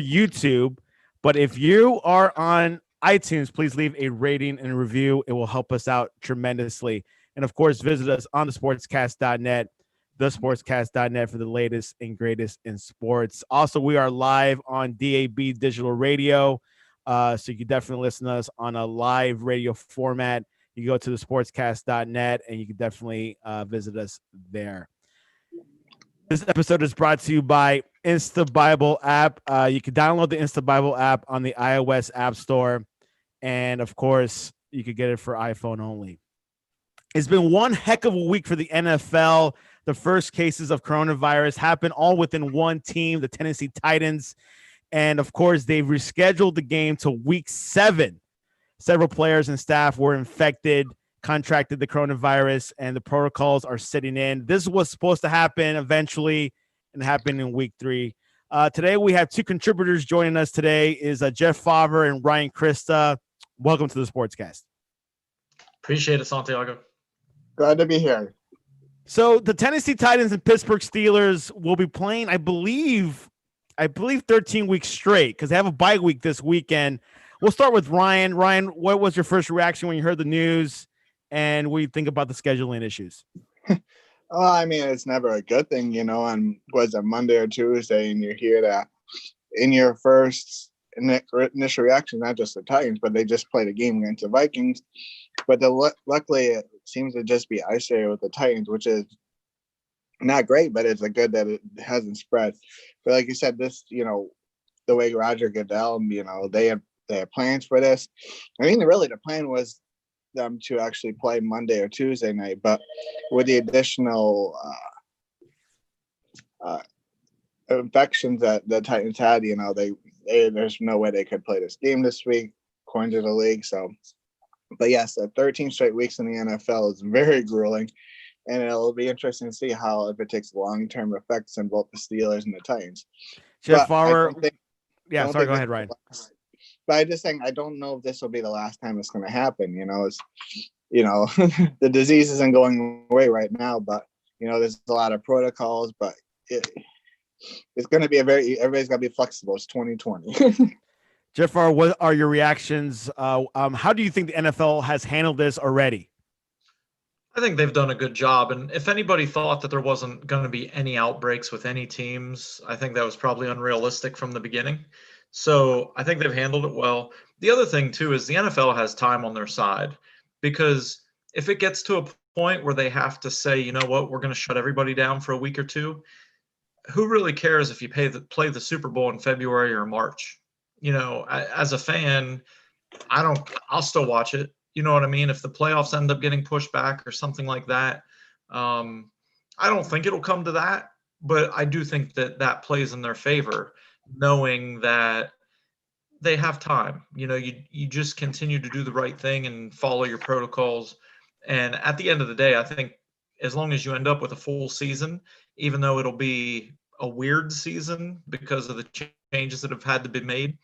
YouTube. But if you are on iTunes, please leave a rating and a review. It will help us out tremendously. And of course, visit us on thesportscast.net, thesportscast.net for the latest and greatest in sports. Also, we are live on DAB Digital Radio. So you can definitely listen to us on a live radio format. You go to thesportscast.net and you can definitely visit us there. This episode is brought to you by Insta Bible app. You can download the Insta Bible app on the iOS App Store. And of course, you could get it for iPhone only. It's been one heck of a week for the NFL. The first cases of coronavirus happened all within one team, the Tennessee Titans. And of course, they've rescheduled the game to week 7. Several players and staff were infected, contracted the coronavirus, and the protocols are sitting in. This was supposed to happen eventually and happen in week 3. Today, we have 2 contributors joining us today is Jeff Favre and Ryan Christa. Welcome to the Sportscast. Appreciate it, Santiago. Glad to be here. So the Tennessee Titans and Pittsburgh Steelers will be playing, I believe 13 weeks straight because they have a bye week this weekend. We'll start with Ryan. Ryan, what was your first reaction when you heard the news, and what do you think about the scheduling issues? Well, I mean, it's never a good thing, on was it Monday or Tuesday, and you hear that in your first initial reaction, not just the Titans, but they just played a game against the Vikings. But luckily, it seems to just be isolated with the Titans, which is not great, but it's a good that it hasn't spread. But like you said, this, the way Roger Goodell, they have plans for this. I mean, really, the plan was them to actually play Monday or Tuesday night, but with the additional infections that the Titans had, there's no way they could play this game this week, according to the league. So, but yes, 13 straight weeks in the NFL is very grueling, and it'll be interesting to see if it takes long-term effects in both the Steelers and the Titans. Jeff Favre, go ahead, Ryan. But I just think I don't know if this will be the last time it's going to happen. The disease isn't going away right now, but there's a lot of protocols. But it's going to be everybody's got to be flexible. It's 2020. Jeff, what are your reactions? How do you think the NFL has handled this already? I think they've done a good job. And if anybody thought that there wasn't going to be any outbreaks with any teams, I think that was probably unrealistic from the beginning. So I think they've handled it well. The other thing, too, is the NFL has time on their side, because if it gets to a point where they have to say, you know what, we're going to shut everybody down for a week or two, who really cares if you play the Super Bowl in February or March? As a fan, I'll still watch it. You know what I mean? If the playoffs end up getting pushed back or something like that, I don't think it'll come to that, but I do think that plays in their favor, knowing that they have time. You just continue to do the right thing and follow your protocols. And at the end of the day, I think as long as you end up with a full season, even though it'll be a weird season because of the changes that have had to be made,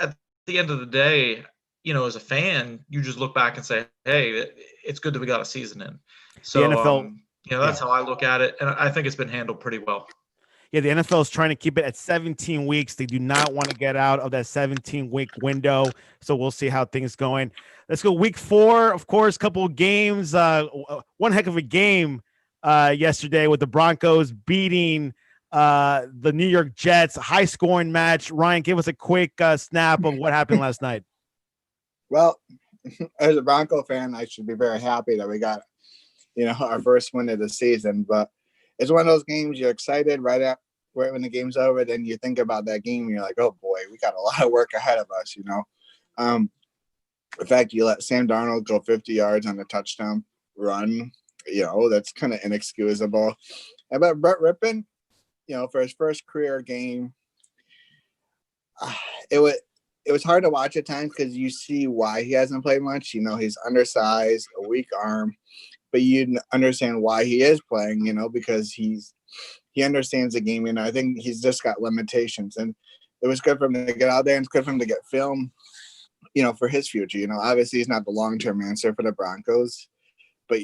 at the end of the day, as a fan, you just look back and say, hey, it's good that we got a season in. So, the NFL, that's how I look at it. And I think it's been handled pretty well. Yeah, the NFL is trying to keep it at 17 weeks. They do not want to get out of that 17-week window. So we'll see how things going. Let's go week 4. Of course, couple of games. One heck of a game yesterday with the Broncos beating the New York Jets. High-scoring match. Ryan, give us a quick snap of what happened last night. Well, as a Bronco fan, I should be very happy that we got, our first win of the season. But it's one of those games you're excited right when the game's over. Then you think about that game, and you're like, oh boy, we got a lot of work ahead of us. In fact, you let Sam Darnold go 50 yards on a touchdown run. That's kind of inexcusable. But Brett Rippon, for his first career game, it was hard to watch at times because you see why he hasn't played much. He's undersized, a weak arm, but you understand why he is playing, because he understands the game. I think he's just got limitations, and it was good for him to get out there, and it's good for him to get film, for his future. Obviously he's not the long-term answer for the Broncos, but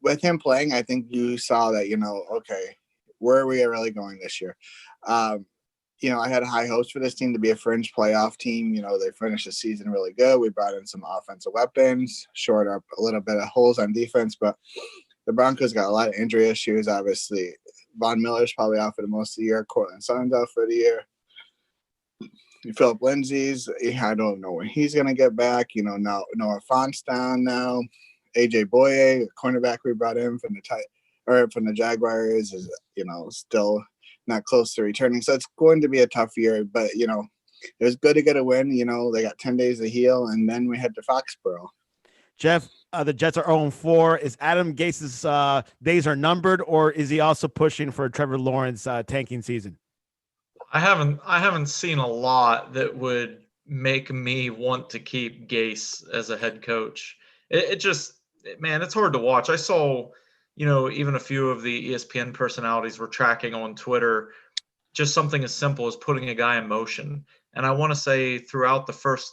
with him playing, I think you saw that, okay, where are we really going this year? I had high hopes for this team to be a fringe playoff team. They finished the season really good. We brought in some offensive weapons, shored up a little bit of holes on defense, but the Broncos got a lot of injury issues. Obviously, Von Miller's probably out for the most of the year. Cortland Sutton's out for the year. Philip Lindsay's, I don't know when he's going to get back. Now Noah Fant's down now. AJ Boye, the cornerback we brought in from the Jaguars, is still not close to returning. So it's going to be a tough year, but it was good to get a win. They got 10 days to heal, and then we head to Foxborough. Jeff, the Jets are 0-4. Is Adam Gase's days are numbered, or is he also pushing for Trevor Lawrence tanking season? I haven't seen a lot that would make me want to keep Gase as a head coach. It's hard to watch. I saw, even a few of the ESPN personalities were tracking on Twitter just something as simple as putting a guy in motion. And I want to say throughout the first,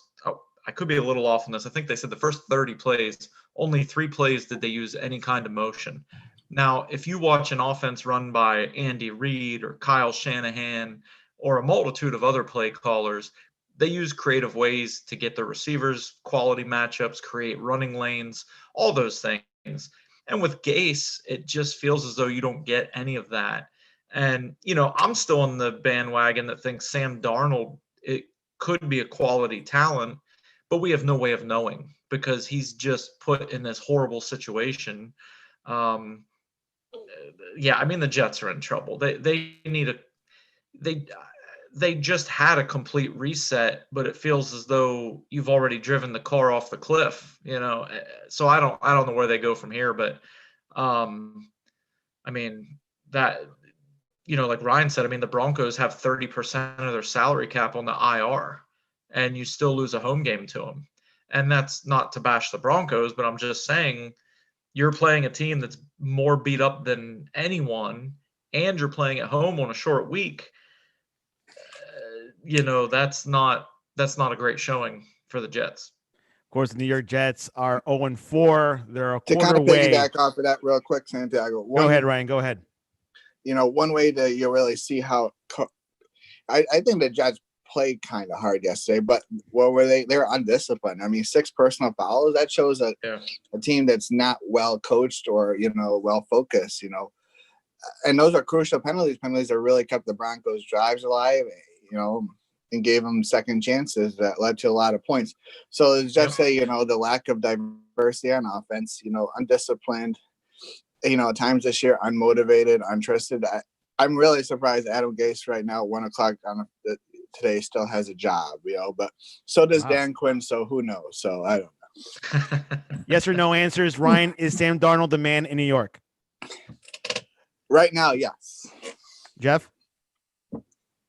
I could be a little off on this. I think they said the first 30 plays, only 3 plays did they use any kind of motion. Now, if you watch an offense run by Andy Reid or Kyle Shanahan or a multitude of other play callers, they use creative ways to get their receivers quality matchups, create running lanes, all those things. And with Gase, it just feels as though you don't get any of that. And, I'm still on the bandwagon that thinks Sam Darnold, it could be a quality talent, but we have no way of knowing because he's just put in this horrible situation. The Jets are in trouble. They just had a complete reset, but it feels as though you've already driven the car off the cliff, so I don't know where they go from here, but like Ryan said, the Broncos have 30% of their salary cap on the IR, and you still lose a home game to them. And that's not to bash the Broncos, but I'm just saying you're playing a team that's more beat up than anyone, and you're playing at home on a short week. That's not a great showing for the Jets. Of course, the New York Jets are 0-4. They're a to quarter kind of way. piggyback off of that real quick, Santiago. Go ahead, Ryan. Go ahead. One way that you really see how I think the Jets played kind of hard yesterday, but what were they? They were undisciplined. 6 personal fouls. That shows a team that's not well coached or well focused. And those are crucial penalties. Penalties that really kept the Broncos' drives alive. And gave them second chances that led to a lot of points. So it's just the lack of diversity on offense. Undisciplined. At times this year, unmotivated, untrusted. I'm really surprised Adam Gase right now, 1:00 today, still has a job. But so does Dan Quinn. So who knows? So I don't know. Yes or no answers. Ryan, is Sam Darnold the man in New York? Right now, yes. Jeff?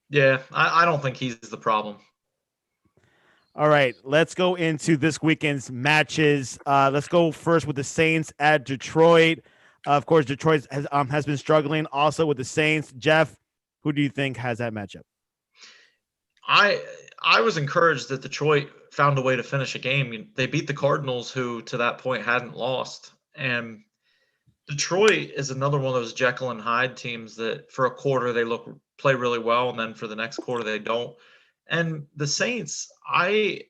Yeah, I don't think he's the problem. All right, let's go into this weekend's matches. Let's go first with the Saints at Detroit. Of course, Detroit has been struggling also with the Saints. Jeff, who do you think has that matchup? I was encouraged that Detroit found a way to finish a game. They beat the Cardinals, who to that point hadn't lost. And Detroit is another one of those Jekyll and Hyde teams that for a quarter they play really well, and then for the next quarter they don't. And the Saints, I've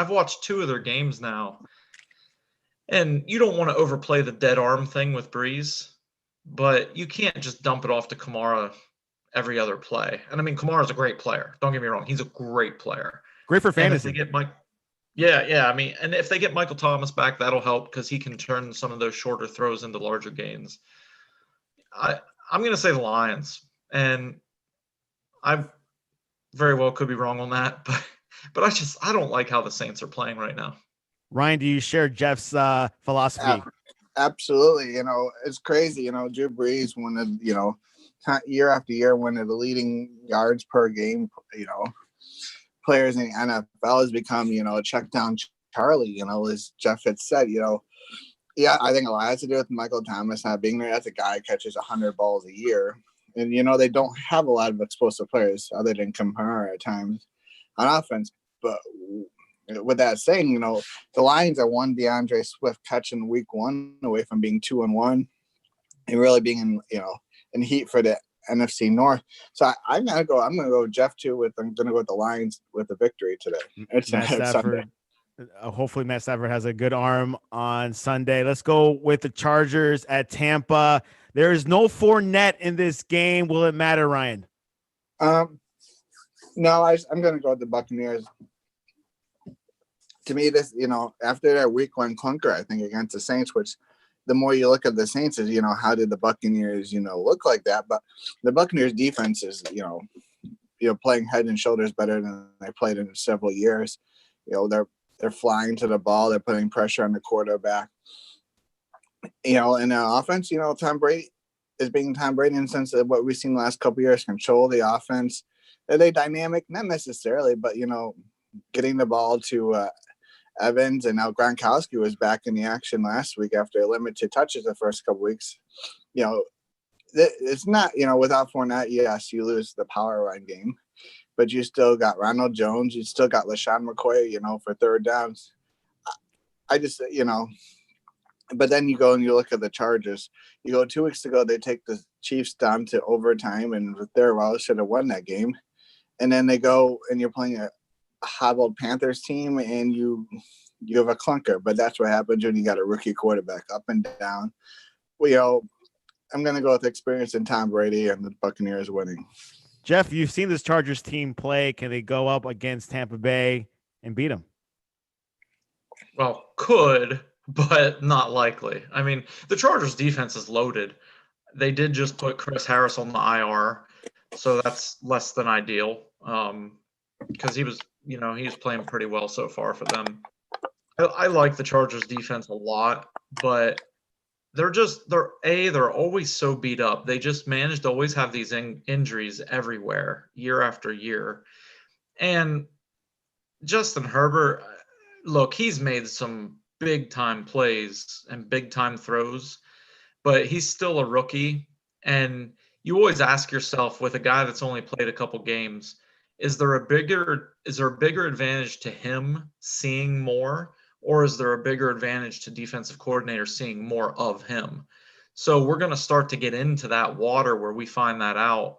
watched 2 of their games now. And you don't want to overplay the dead arm thing with Breeze, but you can't just dump it off to Kamara every other play. And Kamara's a great player. Don't get me wrong. He's a great player. Great for fantasy. And if they get Michael Thomas back, that'll help because he can turn some of those shorter throws into larger gains. I'm going to say the Lions, and I very well could be wrong on that, but I don't like how the Saints are playing right now. Ryan, do you share Jeff's philosophy? Absolutely. It's crazy. Drew Brees, one of, year after year, one of the leading yards per game, players in the NFL has become, a check down Charlie, as Jeff had said, I think a lot has to do with Michael Thomas not being there. That's a guy who catches 100 balls a year. And, they don't have a lot of explosive players other than Kamara at times on offense. But with that saying, the Lions are one DeAndre Swift catch in week 1 away from being 2-1 and really being in heat for the NFC North. So I'm gonna go with Jeff too. I'm gonna go with the Lions with the victory today. It's Matt Stafford. Hopefully Matt Stafford has a good arm on Sunday. Let's go with the Chargers at Tampa. There is no Fournette in this game. Will it matter, Ryan? No, I'm going to go with the Buccaneers. To me, this, after that week 1 clunker, I think against the Saints, which the more you look at the Saints is, how did the Buccaneers, look like that? But the Buccaneers defense is, playing head and shoulders better than they played in several years. They're flying to the ball. They're putting pressure on the quarterback. And the offense, Tom Brady is being Tom Brady in the sense of what we've seen the last couple of years, control the offense. Are they dynamic? Not necessarily, but, getting the ball to Evans, and now Gronkowski was back in the action last week after limited touches the first couple weeks. It's not, without Fournette, yes, you lose the power run game, but you still got Ronald Jones. You still got LaShawn McCoy, for third downs. I just, but then you go and you look at the Chargers. You go 2 weeks ago, they take the Chiefs down to overtime, and very well should have won that game. And then they go and you're playing a hobbled Panthers team, and you have a clunker. But that's what happens when you got a rookie quarterback up and down. I'm going to go with experience in Tom Brady and the Buccaneers winning. Jeff, you've seen this Chargers team play. Can they go up against Tampa Bay and beat them? Well, could, but not likely. I mean, the Chargers defense is loaded. They did just put Chris Harris on the IR, so that's less than ideal. Because he was playing pretty well so far for them. I like the Chargers defense a lot, but they're always so beat up. They just manage to always have these injuries everywhere, year after year. And Justin Herbert, look, he's made some big time plays and big time throws, but he's still a rookie. And you always ask yourself, with a guy that's only played a couple games, is there a bigger advantage to him seeing more, or is there a bigger advantage to defensive coordinators seeing more of him? So we're going to start to get into that water where we find that out.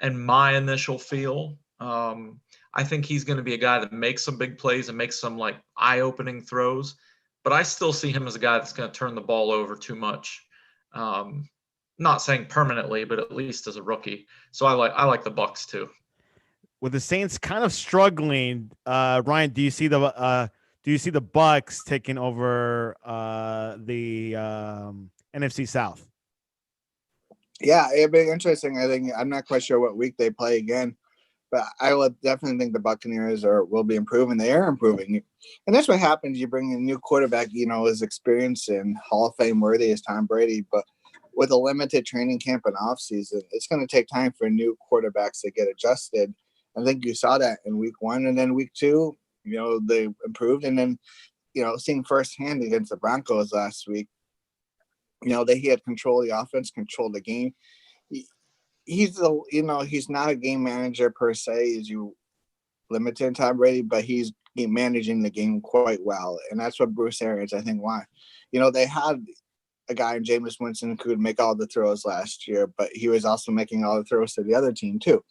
And my initial feel, I think he's going to be a guy that makes some big plays and makes some eye-opening throws, but I still see him as a guy that's going to turn the ball over too much. Not saying permanently, but at least as a rookie. So I like the Bucs too. With the Saints kind of struggling, Ryan, do you see the Bucs taking over the NFC South? Yeah, it'd be interesting. I think I'm not quite sure what week they play again, but I would definitely think the Buccaneers will be improving. They are improving, and that's what happens. You bring in a new quarterback, as experienced and Hall of Fame worthy as Tom Brady, but with a limited training camp and offseason, it's going to take time for new quarterbacks to get adjusted. I think you saw that in week 1, and then week 2, they improved. And then, seeing firsthand against the Broncos last week, he had control of the offense, control the game. He's not a game manager per se, as you limited Tom Brady, but he's managing the game quite well. And that's what Bruce Arians, I think, wants. They had a guy in Jameis Winston who could make all the throws last year, but he was also making all the throws to the other team too.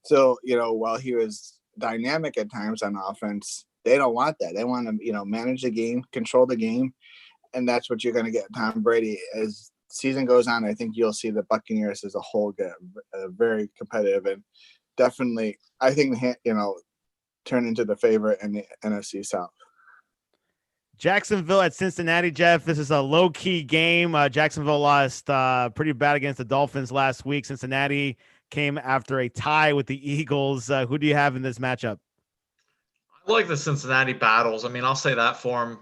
So, while he was dynamic at times on offense, they don't want that. They want to, manage the game, control the game. And that's what you're going to get Tom Brady. As season goes on, I think you'll see the Buccaneers as a whole get very competitive, and definitely, I think, turn into the favorite in the NFC South. Jacksonville at Cincinnati, Jeff. This is a low-key game. Jacksonville lost pretty bad against the Dolphins last week. Cincinnati came after a tie with the Eagles. Who do you have in this matchup? I like the Cincinnati battles. I mean, I'll say that for them.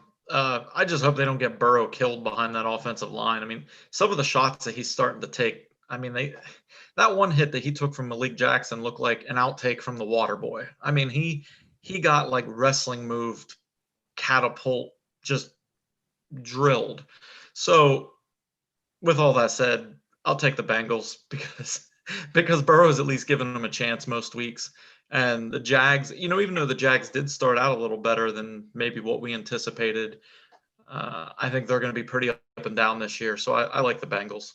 I just hope they don't get Burrow killed behind that offensive line. I mean, some of the shots that he's starting to take, that one hit that he took from Malik Jackson looked like an outtake from the Water Boy. I mean, he got wrestling moved, catapult, just drilled. So with all that said, I'll take the Bengals because Burrow has at least given them a chance most weeks. And the Jags, even though the Jags did start out a little better than maybe what we anticipated, I think they're going to be pretty up and down this year. So I like the Bengals.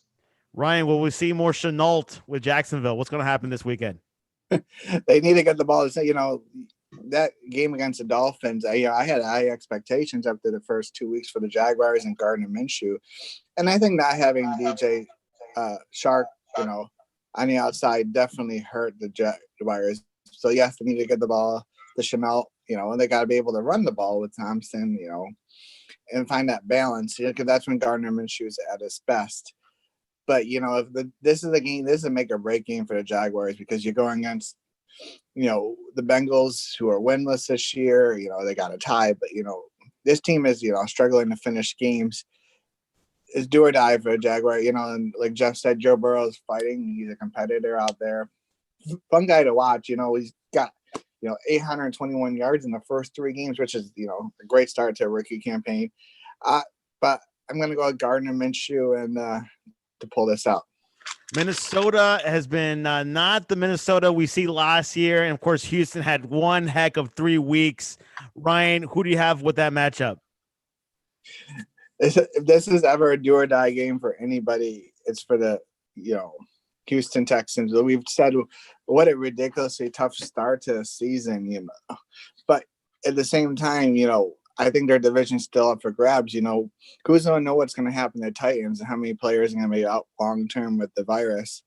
Ryan, will we see more Chenault with Jacksonville? What's going to happen this weekend? They need to get the ball. That game against the Dolphins, I had high expectations after the first 2 weeks for the Jaguars and Gardner Minshew. And I think not having DJ Shark, on the outside definitely hurt the Jaguars. So, yes, they need to get the ball to Chenault, and they got to be able to run the ball with Thompson, and find that balance, because that's when Gardner Minshew is at his best. But, if this is a game, this is a make or break game for the Jaguars, because you're going against, the Bengals, who are winless this year. They got a tie, but, this team is, struggling to finish games. It's do or die for a Jaguar, and like Jeff said, Joe Burrow is fighting. He's a competitor out there. Fun guy to watch. He's got, 821 yards in the first 3 games, which is, a great start to a rookie campaign. But I'm going to go with Gardner Minshew and to pull this out. Minnesota has been not the Minnesota we see last year. And, of course, Houston had one heck of 3 weeks. Ryan, who do you have with that matchup? If this is ever a do or die game for anybody, it's for the, Houston Texans. We've said what a ridiculously tough start to the season, But at the same time, I think their division's still up for grabs. Who's going to know what's going to happen to the Titans and how many players are going to be out long term with the virus,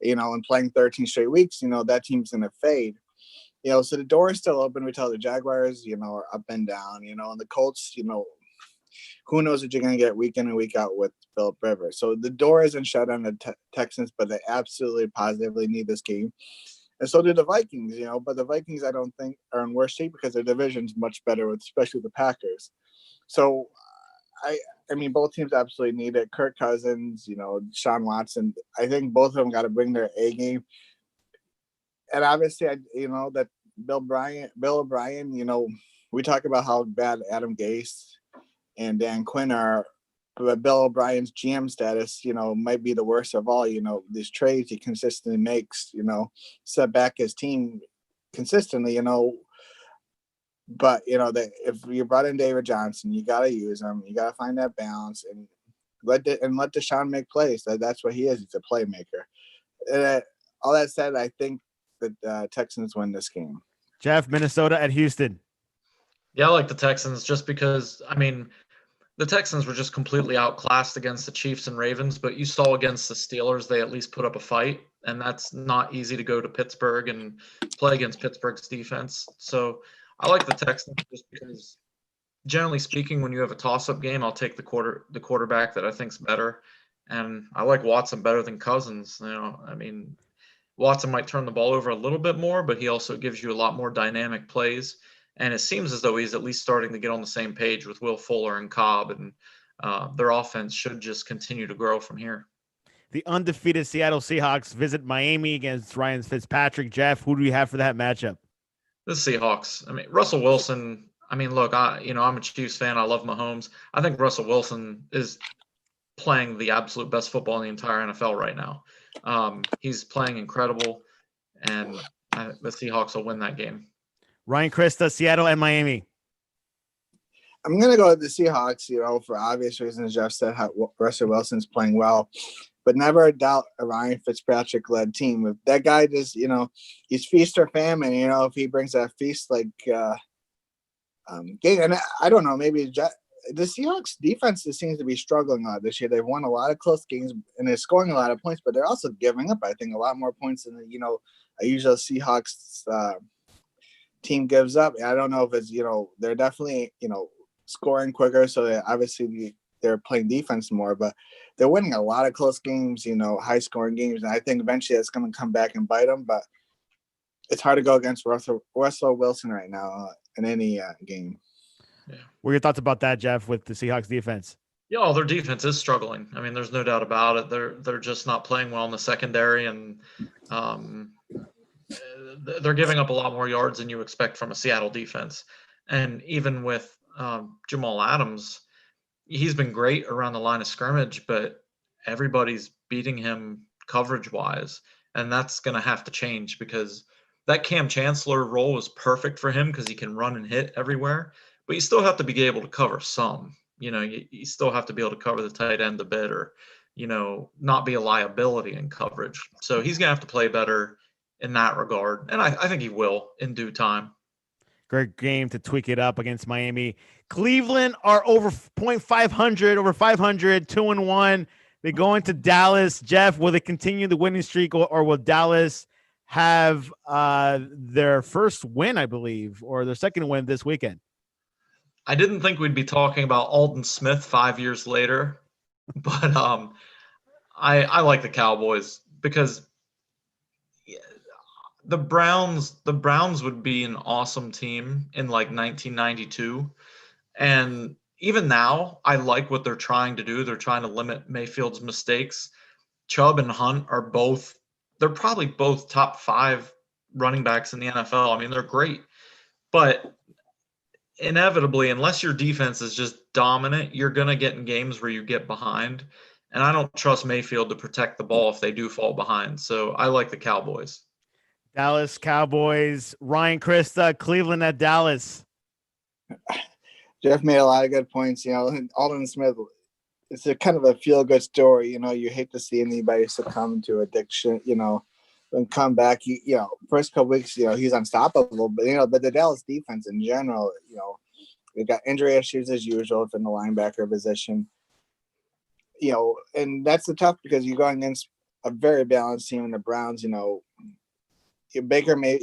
and playing 13 straight weeks, that team's going to fade. So the door is still open. We tell the Jaguars, are up and down, and the Colts, who knows what you're going to get week in and week out with Philip Rivers. So the door isn't shut on the Texans, but they absolutely positively need this game. And so do the Vikings, but the Vikings I don't think are in worse shape because their division's much better, especially the Packers. So, I mean, both teams absolutely need it. Kirk Cousins, Sean Watson, I think both of them got to bring their A game. And obviously, that Bill O'Brien, we talk about how bad Adam Gase and Dan Quinn are, but Bill O'Brien's GM status, might be the worst of all. These trades he consistently makes, set back his team consistently, But, if you brought in David Johnson, you got to use him. You got to find that balance and let Deshaun make plays. That's what he is. He's a playmaker. All that said, I think that Texans win this game. Jeff, Minnesota at Houston. Yeah, I like the Texans just because, the Texans were just completely outclassed against the Chiefs and Ravens, but you saw against the Steelers, they at least put up a fight, and that's not easy to go to Pittsburgh and play against Pittsburgh's defense. So I like the Texans just because, generally speaking, when you have a toss-up game, I'll take the quarterback that I think's better, and I like Watson better than Cousins. Watson might turn the ball over a little bit more, but he also gives you a lot more dynamic plays. And it seems as though he's at least starting to get on the same page with Will Fuller and Cobb, and their offense should just continue to grow from here. The undefeated Seattle Seahawks visit Miami against Ryan Fitzpatrick. Jeff, who do you have for that matchup? The Seahawks. Russell Wilson. Look, I'm a Chiefs fan. I love Mahomes. I think Russell Wilson is playing the absolute best football in the entire NFL right now. He's playing incredible, and the Seahawks will win that game. Ryan Christa, Seattle and Miami. I'm going to go with the Seahawks, for obvious reasons. Jeff said how Russell Wilson's playing well, but never doubt a Ryan Fitzpatrick-led team. If that guy just, he's feast or famine, if he brings that feast like game. And I don't know, maybe the Seahawks defense just seems to be struggling a lot this year. They've won a lot of close games, and they're scoring a lot of points, but they're also giving up, I think, a lot more points than, a usual Seahawks team gives up. I don't know if it's, they're definitely, scoring quicker. So obviously they're playing defense more, but they're winning a lot of close games, high scoring games. And I think eventually it's going to come back and bite them, but it's hard to go against Russell Wilson right now in any game. Yeah. What are your thoughts about that, Jeff, with the Seahawks defense? Yeah, their defense is struggling. There's no doubt about it. They're just not playing well in the secondary, and they're giving up a lot more yards than you expect from a Seattle defense. And even with Jamal Adams, he's been great around the line of scrimmage, but everybody's beating him coverage-wise, and that's going to have to change because that Cam Chancellor role is perfect for him because he can run and hit everywhere, but you still have to be able to cover some. You still have to be able to cover the tight end a bit or, not be a liability in coverage. So he's going to have to play better in that regard. And I think he will in due time. Great game to tweak it up against Miami. Cleveland are over 0.500, over 500, 2-1. They go into Dallas. Jeff, will they continue the winning streak, or will Dallas have their first win, I believe, or their second win this weekend? I didn't think we'd be talking about Alden Smith 5 years later, but I like the Cowboys because the Browns would be an awesome team in like 1992. And even now, I like what they're trying to do. They're trying to limit Mayfield's mistakes. Chubb and Hunt are they're probably both top 5 running backs in the NFL. I mean, they're great. But inevitably, unless your defense is just dominant, you're going to get in games where you get behind. And I don't trust Mayfield to protect the ball if they do fall behind. So I like the Cowboys. Dallas Cowboys, Ryan Christa, Cleveland at Dallas. Jeff made a lot of good points. Alden Smith, it's a kind of a feel-good story. You hate to see anybody succumb to addiction, and come back. First couple weeks, he's unstoppable. But the Dallas defense in general, they got injury issues as usual from the linebacker position. And that's the tough because you're going against a very balanced team in the Browns. Baker made,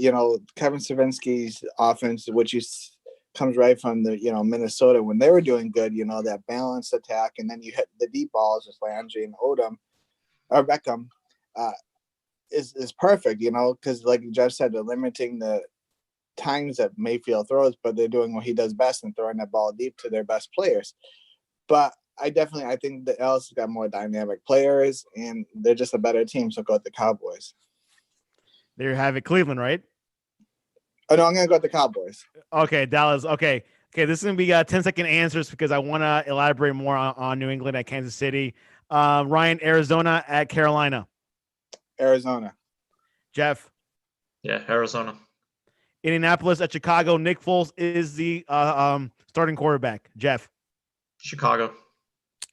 Kevin Stravinsky's offense, which comes right from the, Minnesota when they were doing good, that balanced attack. And then you hit the deep balls with Landry and Beckham is perfect, because like Jeff said, they're limiting the times that Mayfield throws, but they're doing what he does best and throwing that ball deep to their best players. But I think the L's got more dynamic players and they're just a better team. So go with the Cowboys. There you have it. Cleveland, right? Oh, no, I'm going to go with the Cowboys. Okay, Dallas. Okay, this is going to be 10-second answers because I want to elaborate more on New England at Kansas City. Ryan, Arizona at Carolina. Arizona. Jeff. Yeah, Arizona. Indianapolis at Chicago. Nick Foles is the starting quarterback. Jeff. Chicago.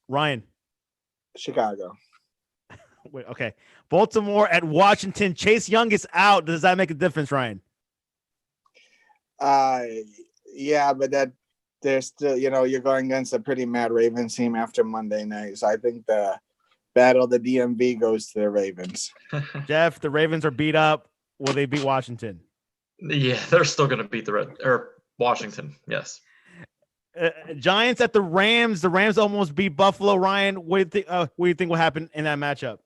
Ryan. Chicago. Wait, okay. Baltimore at Washington. Chase Young is out. Does that make a difference, Ryan? Yeah, but that there's still, you're going against a pretty mad Ravens team after Monday night. So I think the battle of the DMV goes to the Ravens. Jeff, the Ravens are beat up. Will they beat Washington? Yeah, they're still going to beat Washington. Yes. Giants at the Rams. The Rams almost beat Buffalo. Ryan, what do you think will happen in that matchup?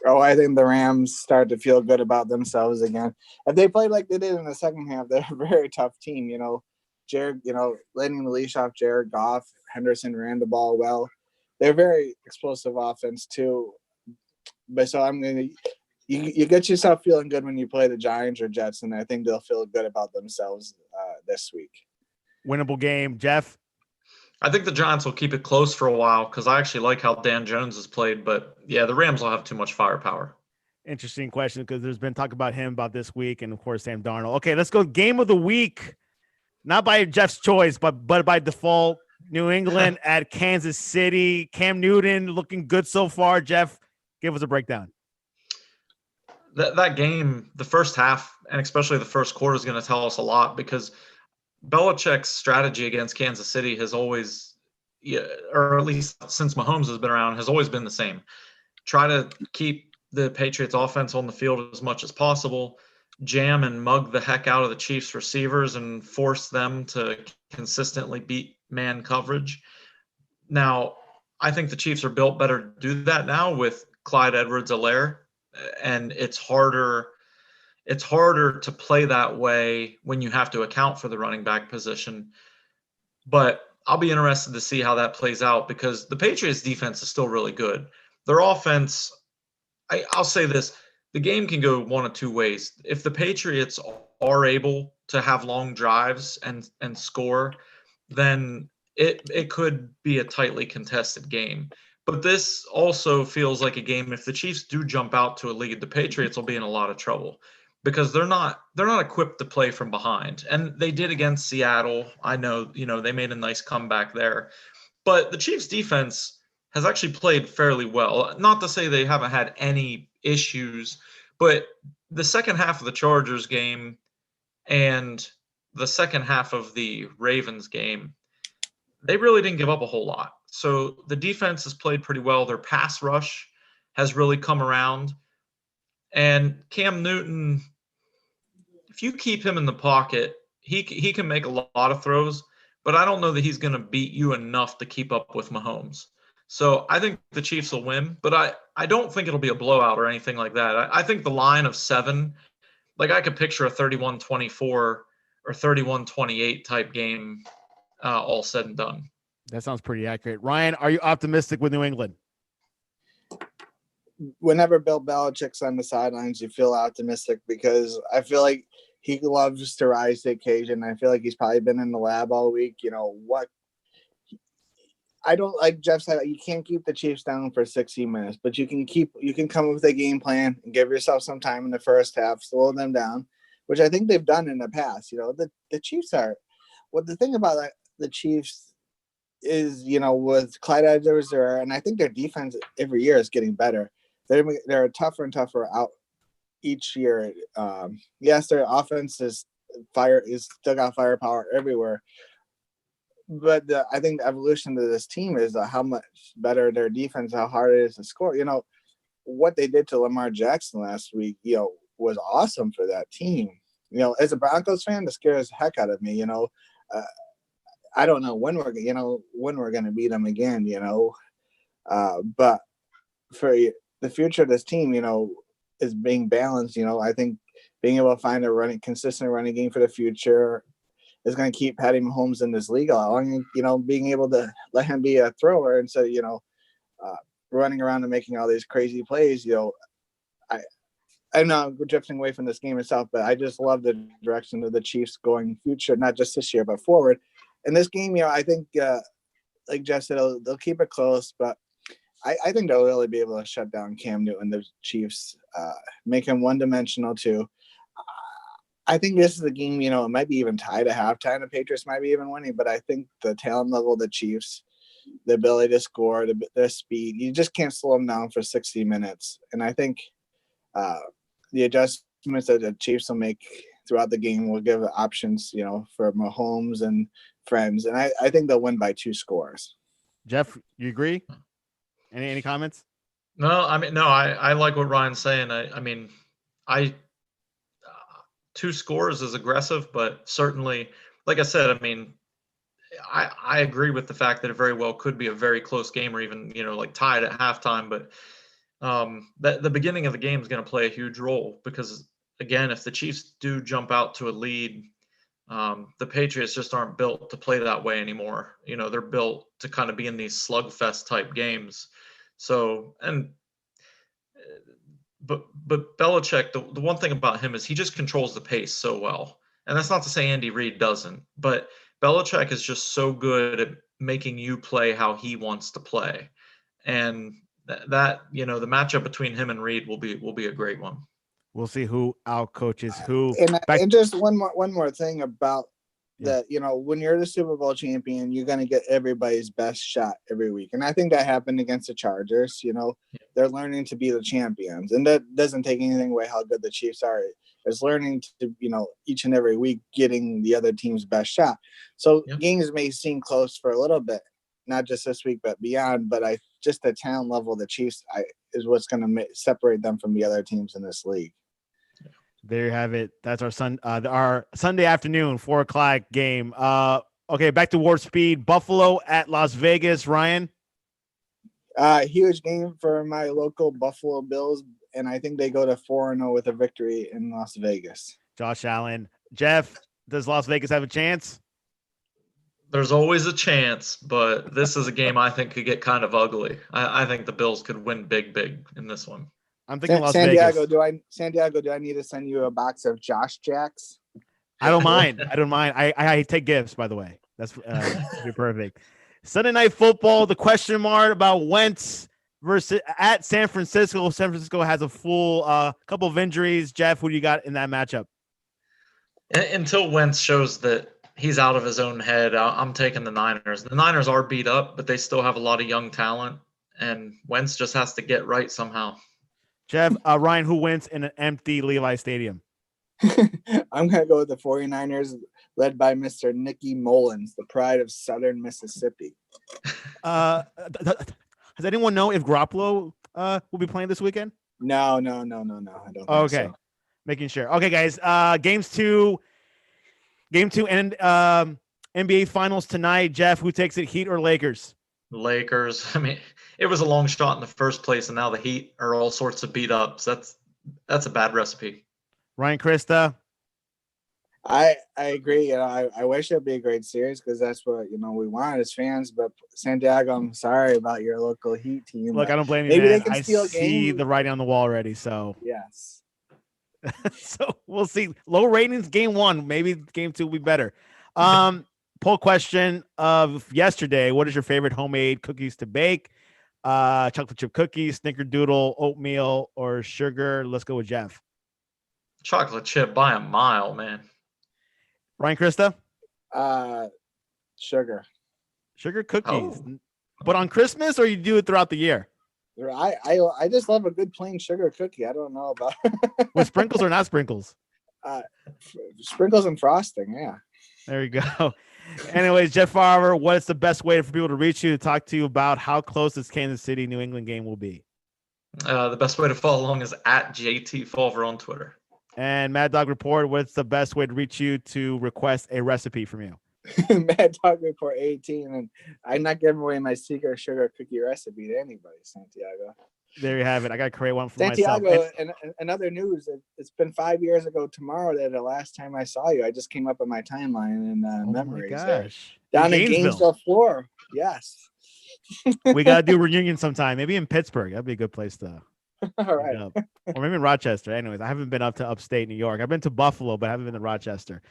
Oh, I think the Rams start to feel good about themselves again. If they play like they did in the second half, they're a very tough team. Jared, letting the leash off Jared Goff, Henderson ran the ball well. They're very explosive offense too. But so you get yourself feeling good when you play the Giants or Jets, and I think they'll feel good about themselves this week. Winnable game, Jeff. I think the Giants will keep it close for a while because I actually like how Dan Jones has played. But, yeah, the Rams will have too much firepower. Interesting question because there's been talk about him about this week and, of course, Sam Darnold. Okay, let's go game of the week. Not by Jeff's choice, but by default. New England at Kansas City. Cam Newton looking good so far. Jeff, give us a breakdown. That game, the first half, and especially the first quarter, is going to tell us a lot because Belichick's strategy against Kansas City has always, or at least since Mahomes has been around, has always been the same. Try to keep the Patriots offense on the field as much as possible, jam and mug the heck out of the Chiefs receivers and force them to consistently beat man coverage. Now, I think the Chiefs are built better to do that now with Clyde Edwards-Helaire, and it's harder to play that way when you have to account for the running back position. But I'll be interested to see how that plays out because the Patriots defense is still really good. Their offense, I'll say this, the game can go one of two ways. If the Patriots are able to have long drives and score, then it could be a tightly contested game. But this also feels like a game, if the Chiefs do jump out to a lead, the Patriots will be in a lot of trouble because they're not equipped to play from behind. And they did against Seattle. I know, they made a nice comeback there. But the Chiefs defense has actually played fairly well. Not to say they haven't had any issues, but the second half of the Chargers game and the second half of the Ravens game, they really didn't give up a whole lot. So the defense has played pretty well. Their pass rush has really come around. And Cam Newton, if you keep him in the pocket, he can make a lot of throws, but I don't know that he's going to beat you enough to keep up with Mahomes. So I think the Chiefs will win, but I don't think it'll be a blowout or anything like that. I think the line of 7, like I could picture a 31-24 or 31-28 type game, all said and done. That sounds pretty accurate. Ryan, are you optimistic with New England? Whenever Bill Belichick's on the sidelines, you feel optimistic because I feel like he loves to rise to the occasion. I feel like he's probably been in the lab all week. I don't, like Jeff said, you can't keep the Chiefs down for 60 minutes, but you can come up with a game plan and give yourself some time in the first half, slow them down, which I think they've done in the past. The Chiefs are, the thing about the Chiefs is, with Clyde Edwards-Helaire, and I think their defense every year is getting better. They're tougher and tougher out each year. Yes, their offense is still got firepower everywhere. But I think the evolution of this team is how much better their defense, how hard it is to score. What they did to Lamar Jackson last week, was awesome for that team. As a Broncos fan, that scares the heck out of me. I don't know when we're going to beat them again. But for the future of this team, is being balanced. I think being able to find a consistent running game for the future is going to keep Patty Mahomes in this league a lot longer, being able to let him be a thrower instead of, running around and making all these crazy plays. I know we're drifting away from this game itself, but I just love the direction of the Chiefs going future, not just this year, but forward. In this game, I think, like Jeff said, they'll keep it close, but I think they'll really be able to shut down Cam Newton, the Chiefs, make him one-dimensional too. I think this is a game, it might be even tied at halftime. The Patriots might be even winning, but I think the talent level of the Chiefs, the ability to score, their speed, you just can't slow them down for 60 minutes. And I think the adjustments that the Chiefs will make throughout the game will give options, for Mahomes and friends. And I think they'll win by 2 scores. Jeff, you agree? Any comments? No, I like what Ryan's saying. I 2 scores is aggressive, but certainly, like I said, I agree with the fact that it very well could be a very close game or even, like tied at halftime. But the beginning of the game is going to play a huge role because, again, if the Chiefs do jump out to a lead, the Patriots just aren't built to play that way anymore. They're built to kind of be in these slugfest type games. So, But Belichick, the one thing about him is he just controls the pace so well. And that's not to say Andy Reid doesn't, but Belichick is just so good at making you play how he wants to play. And that the matchup between him and Reid will be a great one. We'll see who outcoaches who. And just one more thing about that, when you're the Super Bowl champion, you're going to get everybody's best shot every week. And I think that happened against the Chargers. They're learning to be the champions, and that doesn't take anything away how good the Chiefs are. It's learning to, each and every week getting the other team's best shot. So games may seem close for a little bit, not just this week, but beyond. But just the talent level of the Chiefs is what's going to separate them from the other teams in this league. There you have it. That's our Sunday afternoon 4:00 game. Okay, back to Warp Speed. Buffalo at Las Vegas. Ryan. Huge game for my local Buffalo Bills, and I think they go to 4-0 with a victory in Las Vegas. Josh Allen. Jeff, does Las Vegas have a chance? There's always a chance, but this is a game I think could get kind of ugly. I think the Bills could win big in this one. I'm thinking Las Santiago, Vegas. Santiago, do I need to send you a box of Josh Jacks? I don't mind. I take gifts, by the way. That's be perfect. Sunday Night Football, the question mark about Wentz versus at San Francisco. San Francisco has a full couple of injuries. Jeff, who do you got in that matchup? Until Wentz shows that he's out of his own head, I'm taking the Niners. The Niners are beat up, but they still have a lot of young talent. and Wentz just has to get right somehow. Jeff, Ryan, who wins in an empty Levi Stadium? I'm going to go with the 49ers, led by Mr. Nicky Mullins, the pride of Southern Mississippi. Does anyone know if Garoppolo will be playing this weekend? No. I don't think Okay. so. Making sure. Okay, guys. Game two and NBA Finals tonight. Jeff, who takes it, Heat or Lakers? Lakers. I mean, it was a long shot in the first place, and now the Heat are all sorts of beat up. So that's a bad recipe. Ryan Christa. I agree. I wish it'd be a great series because that's what we want as fans. But Santiago, I'm sorry about your local Heat team. Look, I don't blame you. Maybe Man. they can I steal a see game. the writing on the wall already. So yes. So we'll see. Low ratings, game one. Maybe game two will be better. Poll question of yesterday: what is your favorite homemade cookies to bake? Chocolate chip cookies, snickerdoodle, oatmeal, or sugar? Let's go with Jeff. Chocolate chip by a mile, man. Ryan Christa? Sugar. Sugar cookies. Oh. But on Christmas, or you do it throughout the year? I just love a good plain sugar cookie. I don't know about with sprinkles or not sprinkles. Sprinkles and frosting. Yeah. There you go. Anyways, Jeff Farver, what's the best way for people to reach you to talk to you about how close this Kansas City New England game will be? The best way to follow along is at JT Fulver on Twitter. And Mad Dog Report, what's the best way to reach you to request a recipe from you? Mad Dog Report 18, and I'm not giving away my secret sugar cookie recipe to anybody, Santiago. There you have it. I got to create one for Santiago, myself. and other news, it's been 5 years ago tomorrow that the last time I saw you. I just came up in my timeline and memories. Oh my gosh. Down in Gainesville, Florida. Yes. We got to do a reunion sometime. Maybe in Pittsburgh. That'd be a good place to. All right. Or maybe in Rochester. Anyways, I haven't been up to upstate New York. I've been to Buffalo, but I haven't been to Rochester.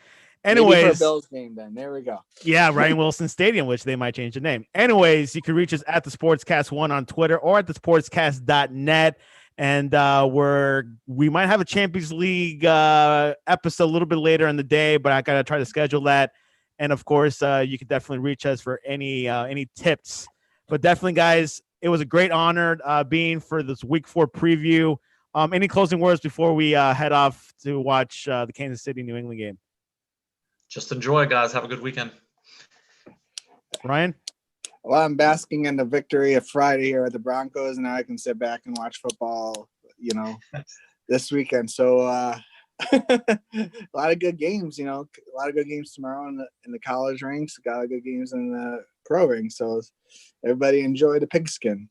Anyways, maybe for a Bills game then. There we go. Yeah, Ryan Wilson Stadium, which they might change the name. Anyways, you can reach us at the Sportscast1 on Twitter or at the sportscast.net. And we might have a Champions League episode a little bit later in the day, but I gotta try to schedule that. And of course, you can definitely reach us for any tips. But definitely, guys, it was a great honor being for this Week 4 preview. Any closing words before we head off to watch the Kansas City New England game? Just enjoy, guys. Have a good weekend. Ryan? Well, I'm basking in the victory of Friday here at the Broncos, and now I can sit back and watch football, this weekend. So a lot of good games, a lot of good games tomorrow in the college ranks, a lot of good games in the pro ranks. So everybody enjoy the pigskin.